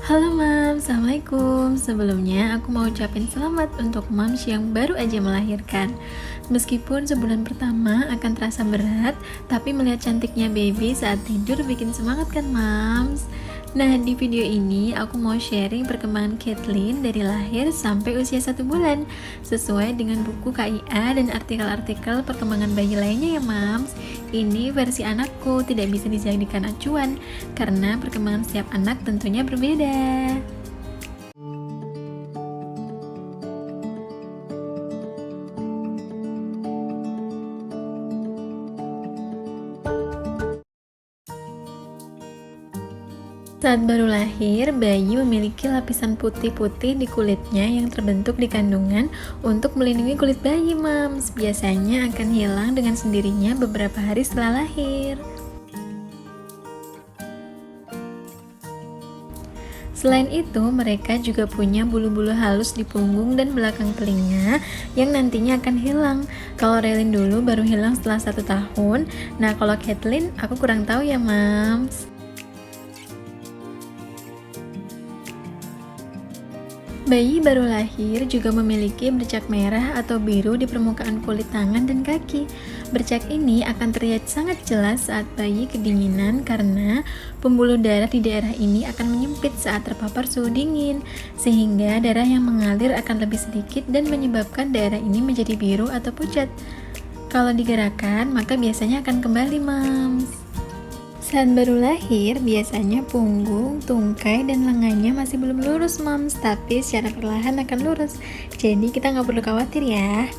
Halo Mam, Assalamualaikum. Sebelumnya aku mau ucapin selamat untuk Mams yang baru aja melahirkan. Meskipun sebulan pertama akan terasa berat, tapi melihat cantiknya baby saat tidur bikin semangat kan Mams? Nah, di video ini aku mau sharing perkembangan Caitlyn dari lahir sampai usia 1 bulan, sesuai dengan buku KIA dan artikel-artikel perkembangan bayi lainnya ya Mams. Ini versi anakku, tidak bisa dijadikan acuan karena perkembangan setiap anak tentunya berbeda. Saat baru lahir, bayi memiliki lapisan putih-putih di kulitnya yang terbentuk di kandungan untuk melindungi kulit bayi, Mams. Biasanya akan hilang dengan sendirinya beberapa hari setelah lahir. Selain itu, mereka juga punya bulu-bulu halus di punggung dan belakang telinga yang nantinya akan hilang. Kalau Relin dulu baru hilang setelah 1 tahun. Nah, kalau Caitlyn, aku kurang tahu ya, Mams. Bayi baru lahir juga memiliki bercak merah atau biru di permukaan kulit tangan dan kaki. Bercak ini akan terlihat sangat jelas saat bayi kedinginan karena pembuluh darah di daerah ini akan menyempit saat terpapar suhu dingin, sehingga darah yang mengalir akan lebih sedikit dan menyebabkan daerah ini menjadi biru atau pucat. Kalau digerakkan, maka biasanya akan kembali, Mams. Saat baru lahir, biasanya punggung, tungkai, dan lengannya masih belum lurus, Mams, tapi secara perlahan akan lurus. Jadi kita nggak perlu khawatir ya.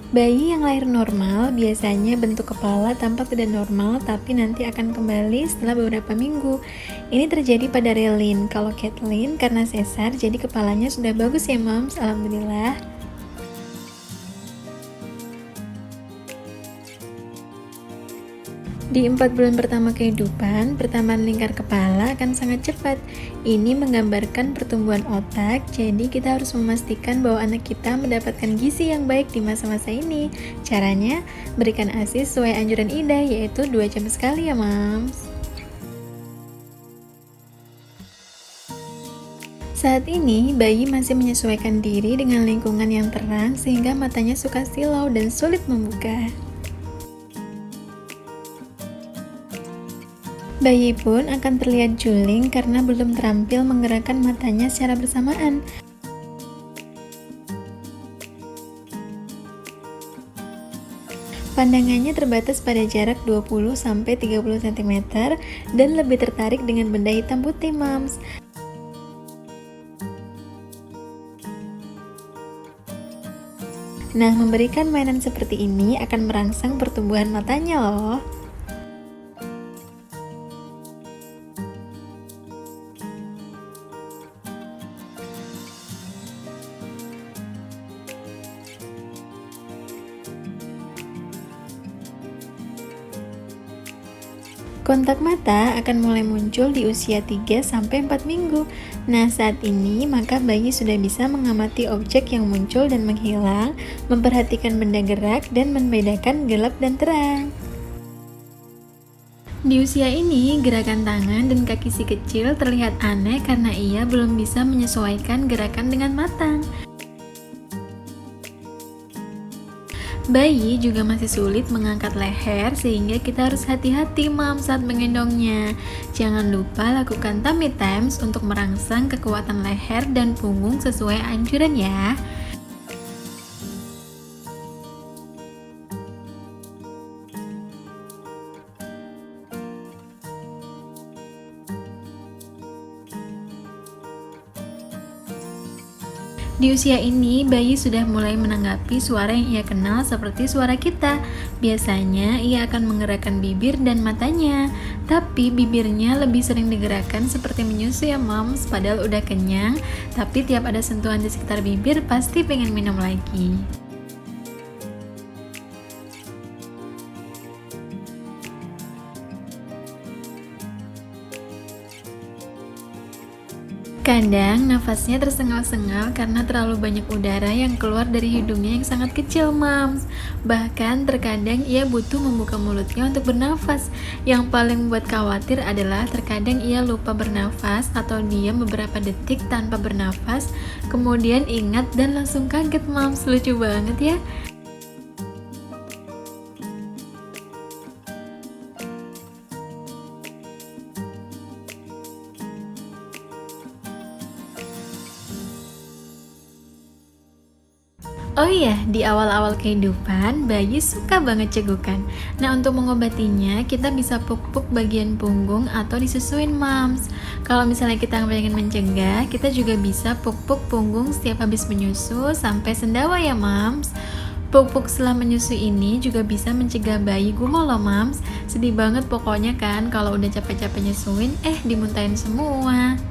Bayi yang lahir normal biasanya bentuk kepala tampak tidak normal, tapi nanti akan kembali setelah beberapa minggu. Ini terjadi pada Relin. Kalau Caitlyn karena sesar, jadi kepalanya sudah bagus ya, Mams. Alhamdulillah. Di 4 bulan pertama kehidupan, pertambahan lingkar kepala akan sangat cepat. Ini menggambarkan pertumbuhan otak, jadi kita harus memastikan bahwa anak kita mendapatkan gizi yang baik di masa-masa ini. Caranya, berikan ASI sesuai anjuran IDA, yaitu 2 jam sekali ya, Mams. Saat ini, bayi masih menyesuaikan diri dengan lingkungan yang terang sehingga matanya suka silau dan sulit membuka. Bayi pun akan terlihat juling karena belum terampil menggerakkan matanya secara bersamaan. Pandangannya terbatas pada jarak 20-30 cm dan lebih tertarik dengan benda hitam putih, Mams. Nah, memberikan mainan seperti ini akan merangsang pertumbuhan matanya loh. Kontak mata akan mulai muncul di usia 3-4 minggu. Nah, saat ini maka bayi sudah bisa mengamati objek yang muncul dan menghilang, memperhatikan benda gerak, dan membedakan gelap dan terang. Di usia ini, gerakan tangan dan kaki si kecil terlihat aneh karena ia belum bisa menyesuaikan gerakan dengan matang. Bayi juga masih sulit mengangkat leher sehingga kita harus hati-hati, Mams, saat menggendongnya. Jangan lupa lakukan tummy times untuk merangsang kekuatan leher dan punggung sesuai anjuran ya. Di usia ini, bayi sudah mulai menanggapi suara yang ia kenal seperti suara kita. Biasanya, ia akan menggerakkan bibir dan matanya. Tapi bibirnya lebih sering digerakkan seperti menyusu ya, Moms. Padahal udah kenyang, tapi tiap ada sentuhan di sekitar bibir pasti pengen minum lagi. Terkadang nafasnya tersengal-sengal karena terlalu banyak udara yang keluar dari hidungnya yang sangat kecil, Mams. Bahkan terkadang ia butuh membuka mulutnya untuk bernafas. Yang paling membuat khawatir adalah terkadang ia lupa bernafas atau diam beberapa detik tanpa bernafas, kemudian ingat dan langsung kaget, Mams. Lucu banget ya. Oh iya, di awal-awal kehidupan, bayi suka banget cegukan. Nah, untuk mengobatinya, kita bisa puk-puk bagian punggung atau disusuin, Mams. Kalau misalnya kita pengen mencegah, kita juga bisa puk-puk punggung setiap habis menyusu sampai sendawa ya, Mams. Puk-puk setelah menyusui ini juga bisa mencegah bayi gumoh loh, Mams. Sedih banget pokoknya kan kalau udah capek-capek nyusuin, dimuntahin semua.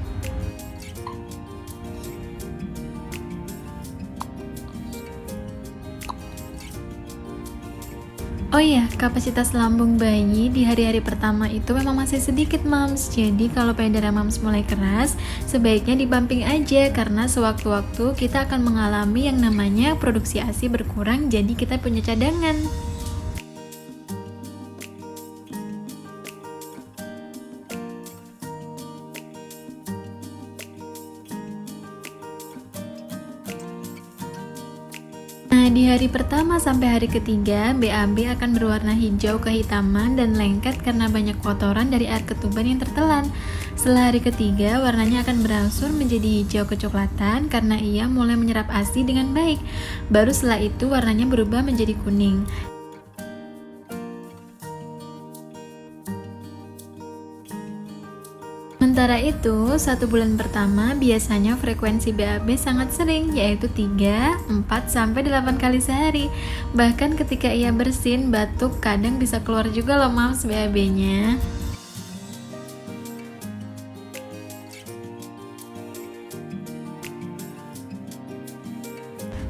Oh iya, kapasitas lambung bayi di hari-hari pertama itu memang masih sedikit, Mams. Jadi kalau payudara Mams mulai keras, sebaiknya dibumping aja karena sewaktu-waktu kita akan mengalami yang namanya produksi ASI berkurang, jadi kita punya cadangan. Nah, di hari pertama sampai hari ketiga, BAB akan berwarna hijau kehitaman dan lengket karena banyak kotoran dari air ketuban yang tertelan. Setelah hari ketiga, warnanya akan berangsur menjadi hijau kecoklatan karena ia mulai menyerap ASI dengan baik. Baru setelah itu warnanya berubah menjadi kuning. Sementara itu, 1 bulan pertama biasanya frekuensi BAB sangat sering, yaitu 3, 4, sampai 8 kali sehari. Bahkan ketika ia bersin, batuk, kadang bisa keluar juga loh, Mams, BAB-nya.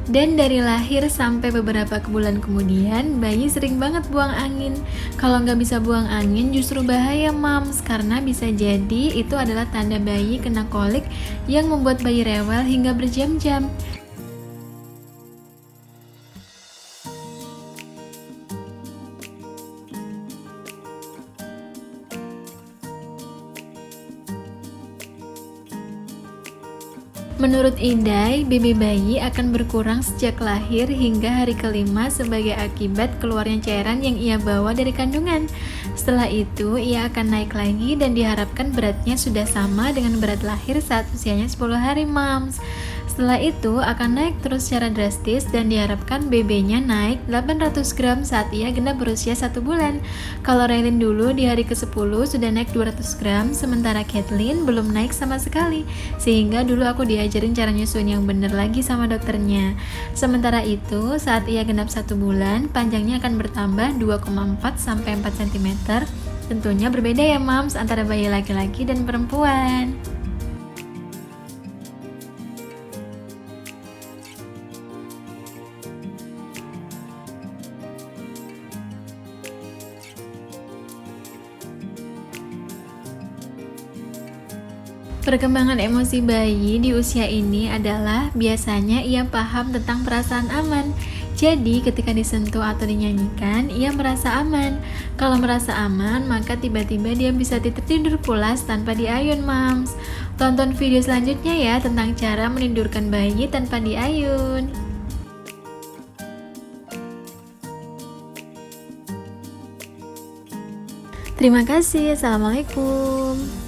Dan dari lahir sampai beberapa bulan kemudian, bayi sering banget buang angin. Kalau nggak bisa buang angin justru bahaya, Mams, karena bisa jadi itu adalah tanda bayi kena kolik yang membuat bayi rewel hingga berjam-jam. Menurut Idai, BB bayi akan berkurang sejak lahir hingga hari kelima sebagai akibat keluarnya cairan yang ia bawa dari kandungan. Setelah itu, ia akan naik lagi dan diharapkan beratnya sudah sama dengan berat lahir saat usianya 10 hari, Mams. Setelah itu akan naik terus secara drastis dan diharapkan BB-nya naik 800 gram saat ia genap berusia 1 bulan. Kalau Raylin dulu di hari ke-10 sudah naik 200 gram, sementara Kathleen belum naik sama sekali. Sehingga dulu aku diajarin cara nyusuin yang bener lagi sama dokternya. Sementara itu, saat ia genap 1 bulan, panjangnya akan bertambah 2,4 sampai 4 cm. Tentunya berbeda ya, Mams, antara bayi laki-laki dan perempuan. Perkembangan emosi bayi di usia ini adalah biasanya ia paham tentang perasaan aman. Jadi ketika disentuh atau dinyanyikan, ia merasa aman. Kalau merasa aman, maka tiba-tiba dia bisa tidur pulas tanpa diayun, Mams. Tonton video selanjutnya ya tentang cara menidurkan bayi tanpa diayun. Terima kasih. Assalamualaikum.